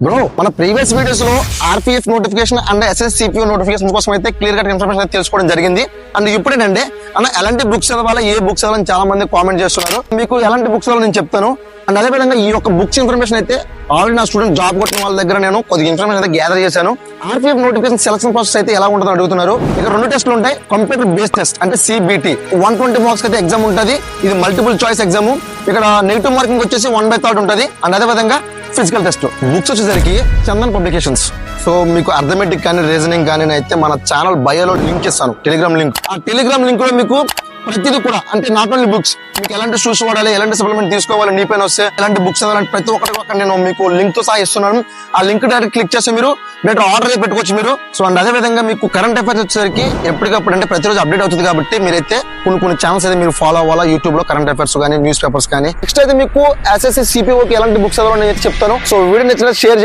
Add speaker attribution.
Speaker 1: Bro మన previous videos లో RPF notification and ఎస్ఎస్సిపిఓ notification కోసం అయితే క్లియర్ కట్ ఇన్ఫర్మేషన్ అయితే తెలుసుకోవడం జరిగింది. అండ్ ఇప్పుడేంటంటే అన్న ఎలాంటి బుక్స్ చదవాలా, ఏ బుక్స్ చదవాలని చాలా మంది కామెంట్ చేస్తున్నారు. మీకు ఎలాంటి బుక్స్ చదవాలో నేను చెప్తాను. అండ్ అదేవిధంగా ఈ యొక్క బుక్స్ ఇన్ఫర్మేషన్ అయితే ఆల్రెడీ నా స్టూడెంట్ జాబ్ కొట్టిన వాళ్ళ దగ్గర నేను కొద్దిగా ఇన్ఫర్మేషన్ అయితే గ్యాదర్ చేశాను. ఆర్పిఎఫ్ నోటిఫికేషన్ సెలక్షన్ ప్రాసెస్ అయితే ఎలా ఉంటుందో అడుగుతున్నారు. ఇక్కడ 2 టెస్టులు ఉంటాయి. కంప్యూటర్ బేస్డ్ టెస్ట్ అంటే సిబిటి 120 మార్క్స్ అయితే ఎగ్జామ్ ఉంటుంది. ఇది మల్టిపుల్ చాయిస్ ఎగ్జామ్. ఇక్కడ నెగిటివ్ మార్కింగ్ వచ్చేసి 1/3 ఉంటుంది. అండ్ అదేవిధంగా ఫిజికల్ టెస్ట్. బుక్స్ వచ్చేసరికి చందన్ పబ్లికేషన్స్. సో మీకు అర్థమెటిక్ కానీ రీజనింగ్ కానీ అయితే మన ఛానల్ బయోలో లింక్ ఇస్తాను, టెలిగ్రామ్ లింక్. ఆ టెలిగ్రామ్ లింక్ లో మీకు ప్రతిదీ కూడా అంటే నాట్ ఓన్లీ బుక్స్, మీకు ఎలాంటి షూస్ వాడాలి, ఎలాంటి సప్లిమెంట్ తీసుకోవాలి, నీ పైన వస్తే ఎలాంటి బుక్స్ చదవాలంటే ప్రతి ఒక్కటి నేను మీకు లింక్ తో సహా ఇస్తున్నాను. ఆ లింక్ డైరెక్ట్ క్లిక్ చేస్తే మీరు డైరెక్ట్ ఆర్డర్ అయితే పెట్టుకోవచ్చు మీరు. సో అండ్ అదే విధంగా మీకు కరెంట్ అఫైర్స్ వచ్చేసరికి ఎప్పటికప్పుడు అంటే ప్రతిరోజు అప్డేట్ అవుతుంది కాబట్టి మీరైతే కొన్ని ఛానల్స్ అయితే మీరు ఫాలో అవ్వాలా యూట్యూబ్ లో, కరెంట్ అఫైర్స్ కానీ న్యూస్ పేపర్స్ కానీ. నెక్స్ట్ అయితే మీకు ఎస్ఎస్సి సిపిఓకి ఎలాంటి బుక్స్ చదవాలని అయితే చెప్తాను. సో వీడియో నచ్చినా షేర్